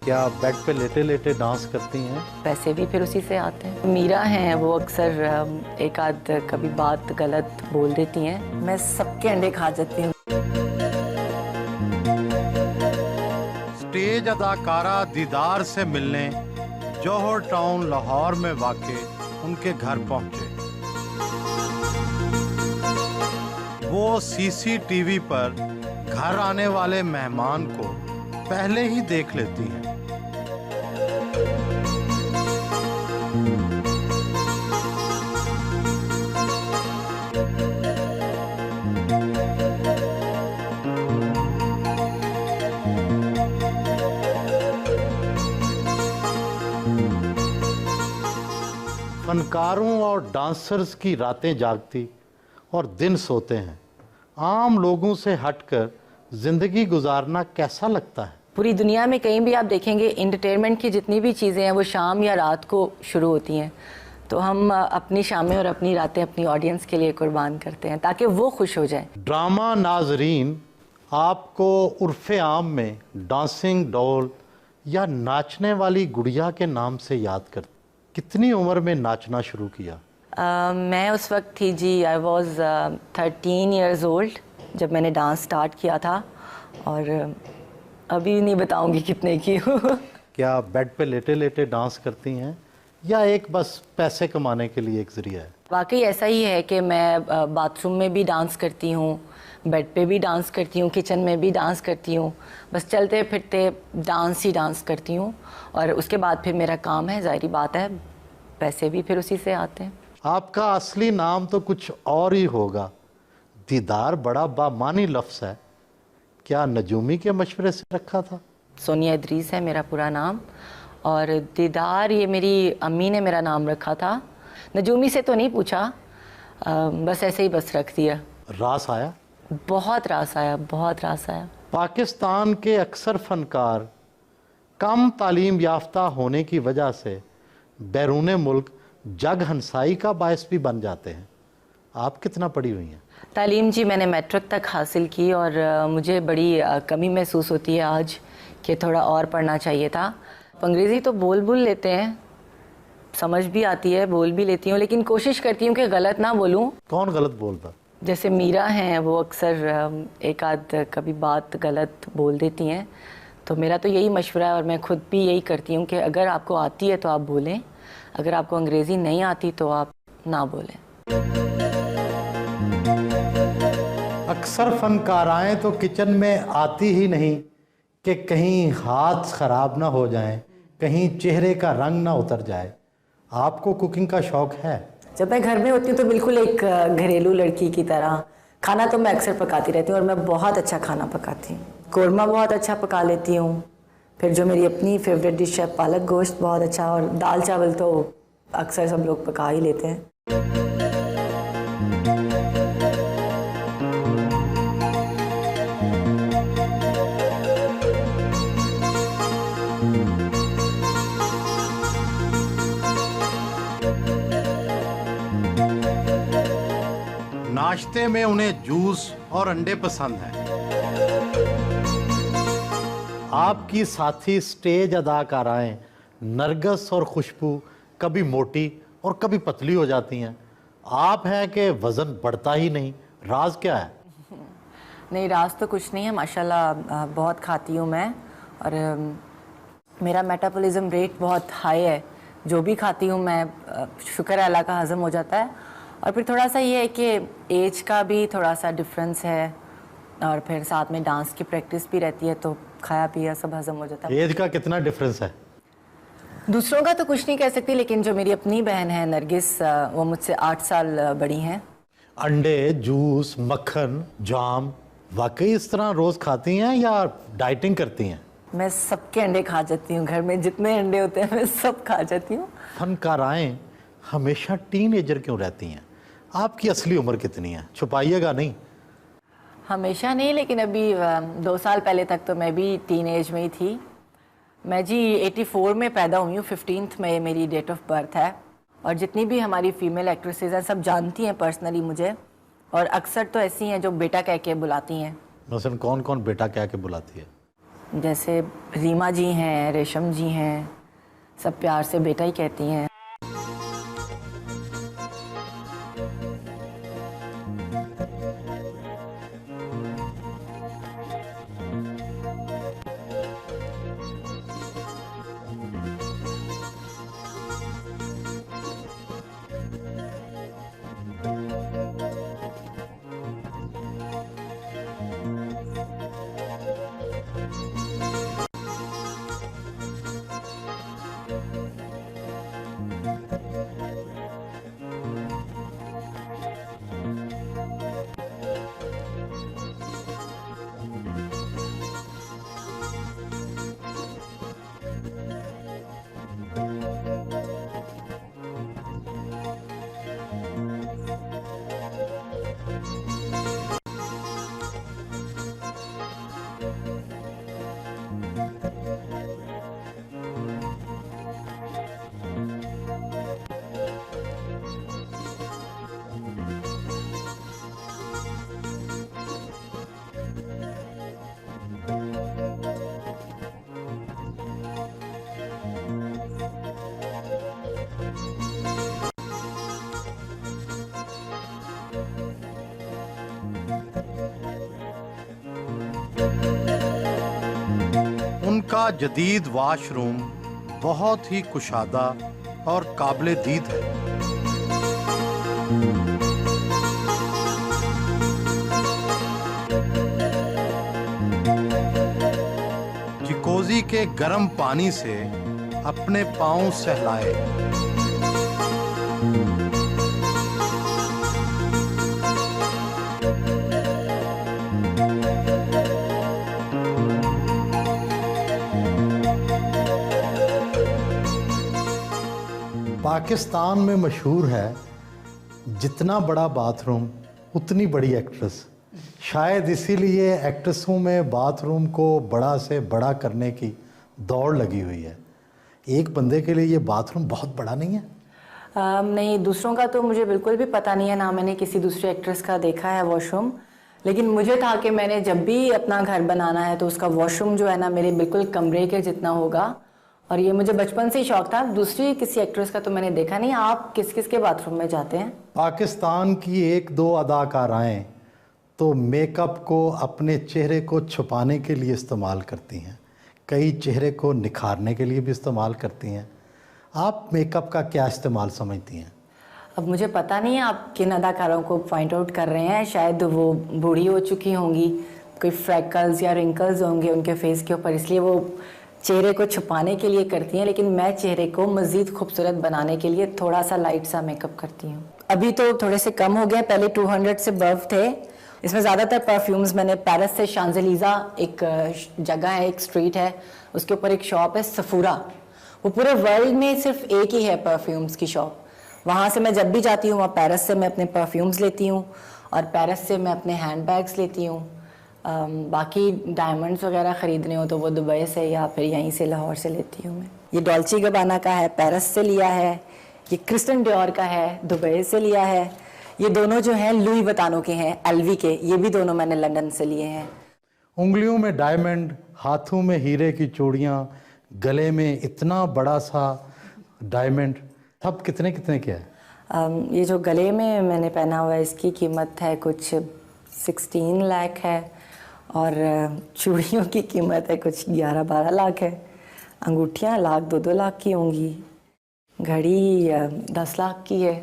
क्या आप बेड पे लेटे लेटे डांस करती हैं? पैसे भी फिर उसी से आते हैं। मीरा हैं वो अक्सर एक आध कभी बात गलत बोल देती हैं, मैं सबके अंडे खा जाती हूँ। स्टेज अदाकारा दीदार से मिलने जौहर टाउन लाहौर में वाक़े उनके घर पहुंचे। वो सीसीटीवी पर घर आने वाले मेहमान को पहले ही देख लेती हैं। फनकारों और डांसर्स की रातें जागती और दिन सोते हैं। आम लोगों से हटकर जिंदगी गुजारना कैसा लगता है? पूरी दुनिया में कहीं भी आप देखेंगे एंटरटेनमेंट की जितनी भी चीज़ें हैं वो शाम या रात को शुरू होती हैं, तो हम अपनी शामें और अपनी रातें अपनी ऑडियंस के लिए कुर्बान करते हैं ताकि वो खुश हो जाए। ड्रामा नाजरीन आपको उर्फ़े आम में डांसिंग डॉल या नाचने वाली गुड़िया के नाम से याद करते। कितनी उम्र में नाचना शुरू किया? मैं उस वक्त थी जी, आई वॉज 13 ईयर्स ओल्ड जब मैंने डांस स्टार्ट किया था, और अभी नहीं बताऊंगी कितने की हूँ। क्या आप बेड पे लेटे लेटे डांस करती हैं या एक बस पैसे कमाने के लिए एक ज़रिया है? वाकई ऐसा ही है कि मैं बाथरूम में भी डांस करती हूँ, बेड पे भी डांस करती हूँ, किचन में भी डांस करती हूँ, बस चलते फिरते डांस ही डांस करती हूँ। और उसके बाद फिर मेरा काम है, ज़ाहिरी बात है, पैसे भी फिर उसी से आते हैं। आपका असली नाम तो कुछ और ही होगा। दीदार बड़ा बामानी लफ्ज़ है, क्या नजूमी के मशवरे से रखा था? सोनिया इदरीस है मेरा पूरा नाम, और दीदार ये मेरी अम्मी ने मेरा नाम रखा था। नजूमी से तो नहीं पूछा, बस ऐसे ही बस रख दिया। रास आया? बहुत रास आया, बहुत रास आया। पाकिस्तान के अक्सर फनकार कम तालीम याफ्ता होने की वजह से बैरून मुल्क जग हंसाई का बायस भी बन जाते हैं। आप कितना पढ़ी हुई हैं? तालीम जी मैंने मैट्रिक तक हासिल की, और मुझे बड़ी कमी महसूस होती है आज कि थोड़ा और पढ़ना चाहिए था। अंग्रेज़ी तो बोल लेते हैं, समझ भी आती है, बोल भी लेती हूँ, लेकिन कोशिश करती हूँ कि गलत ना बोलूँ। कौन गलत बोलता? जैसे मीरा हैं वो अक्सर एक आध कभी बात गलत बोल देती हैं, तो मेरा तो यही मशवरा है, और मैं खुद भी यही करती हूँ कि अगर आपको आती है तो आप बोलें, अगर आपको अंग्रेज़ी नहीं आती तो आप ना बोलें। अक्सर फनकाराएँ तो किचन में आती ही नहीं कि कहीं हाथ ख़राब ना हो जाएं, कहीं चेहरे का रंग ना उतर जाए। आपको कुकिंग का शौक़ है? जब मैं घर में होती हूँ तो बिल्कुल एक घरेलू लड़की की तरह खाना तो मैं अक्सर पकाती रहती हूँ, और मैं बहुत अच्छा खाना पकाती हूँ। कोरमा बहुत अच्छा पका लेती हूँ, फिर जो मेरी अपनी फेवरेट डिश है पालक गोश्त बहुत अच्छा, और दाल चावल तो अक्सर सब लोग पका ही लेते हैं। नाश्ते में उन्हें जूस और अंडे पसंद हैं। आपकी साथी स्टेज अदाकाराएं नरगिस और खुशबू कभी मोटी और कभी पतली हो जाती हैं। आप हैं कि वज़न बढ़ता ही नहीं, राज क्या है? नहीं, राज तो कुछ नहीं है, माशाल्लाह बहुत खाती हूँ मैं, और मेरा मेटाबॉलिज्म रेट बहुत हाई है। जो भी खाती हूँ मैं, शुक्र है अल्लाह का, हज़म हो जाता है। और फिर थोड़ा सा ये है कि एज का भी थोड़ा सा डिफरेंस है, और फिर साथ में डांस की प्रैक्टिस भी रहती है, तो खाया पिया सब हज़म हो जाता है। एज का कितना डिफरेंस है? दूसरों का तो कुछ नहीं कह सकती, लेकिन जो मेरी अपनी बहन है नरगिस, वो मुझसे 8 साल बड़ी हैं। अंडे, जूस, मक्खन, जाम वाकई इस तरह रोज़ खाती हैं या डाइटिंग करती हैं? मैं सबके अंडे खा जाती हूँ, घर में जितने अंडे होते हैं मैं सब खा जाती हूँ। फनकाराएं हमेशा टीनेजर क्यों रहती हैं? आपकी असली उम्र कितनी है? छुपाइएगा नहीं। हमेशा नहीं, लेकिन अभी 2 साल पहले तक तो मैं भी टीन एज में ही थी। मैं जी 84 में पैदा हुई हूँ, 15th में मेरी डेट ऑफ बर्थ है, और जितनी भी हमारी फीमेल एक्ट्रेसेस हैं सब जानती हैं पर्सनली मुझे, और अक्सर तो ऐसी हैं जो बेटा कह के बुलाती हैं। मसलन कौन कौन बेटा कह के बुलाती है? जैसे रीमा जी हैं, रेशम जी हैं, सब प्यार से बेटा ही कहती हैं। उनका जदीद वाशरूम बहुत ही कुशादा और काबिले दीद है। चिकोजी के गर्म पानी से अपने पांव सहलाए। पाकिस्तान में मशहूर है जितना बड़ा बाथरूम उतनी बड़ी एक्ट्रेस। शायद इसीलिए एक्ट्रेसों में बाथरूम को बड़ा से बड़ा करने की दौड़ लगी हुई है। एक बंदे के लिए ये बाथरूम बहुत बड़ा नहीं है? नहीं, दूसरों का तो मुझे बिल्कुल भी पता नहीं है, ना मैंने किसी दूसरे एक्ट्रेस का देखा है वॉशरूम। लेकिन मुझे था कि मैंने जब भी अपना घर बनाना है तो उसका वॉशरूम जो है ना मेरे बिल्कुल कमरे के जितना होगा, और ये मुझे बचपन से ही शौक था। दूसरी किसी एक्ट्रेस का तो मैंने देखा नहीं। आप किस किस के बाथरूम में जाते हैं? पाकिस्तान की एक दो अदाकाराएं तो मेकअप को अपने चेहरे को छुपाने के लिए इस्तेमाल करती हैं, कई चेहरे को निखारने के लिए भी इस्तेमाल करती हैं। आप मेकअप का क्या इस्तेमाल समझती हैं? अब मुझे पता नहीं है आप किन अदाकारों को पॉइंट आउट कर रहे हैं। शायद वो बूढ़ी हो चुकी होंगी, कोई फ्रैकल्स या रिंकल्स होंगे उनके फेस के ऊपर, इसलिए वो चेहरे को छुपाने के लिए करती हैं। लेकिन मैं चेहरे को मज़ीद खूबसूरत बनाने के लिए थोड़ा सा लाइट सा मेकअप करती हूँ। अभी तो थोड़े से कम हो गए, पहले 200 से बर्फ थे। इसमें ज़्यादातर परफ्यूम्स मैंने पेरिस से शांज़ेलीज़ा एक जगह है, एक स्ट्रीट है, उसके ऊपर एक शॉप है सफूरा। वो पूरे वर्ल्ड में सिर्फ एक ही है परफ्यूम्स की शॉप। वहाँ से मैं जब भी जाती हूँ, वहाँ पेरिस से मैं अपने परफ्यूम्स लेती हूँ और पेरिस से मैं अपने हैंड बैग्स लेती हूँ। बाकी डायमंड्स वगैरह ख़रीदने हो तो वो दुबई से या फिर यहीं से लाहौर से लेती हूँ मैं। ये डॉल्चे गबाना का है, पेरिस से लिया है। ये क्रिस्टन डियोर का है, दुबई से लिया है। ये दोनों जो हैं लुई वतानो के हैं, एलवी के। ये भी दोनों मैंने लंदन से लिए हैं। उंगलियों में डायमंड, हाथों में हीरे की चूड़ियाँ, गले में इतना बड़ा सा डायमंड, सब कितने कितने के है? ये जो गले में मैंने पहना हुआ है इसकी कीमत है कुछ 16 लाख है, और चूड़ियों की कीमत है कुछ 11-12 लाख है। अंगूठियाँ 1 लाख 2-2 लाख की होंगी। घड़ी 10 लाख की है।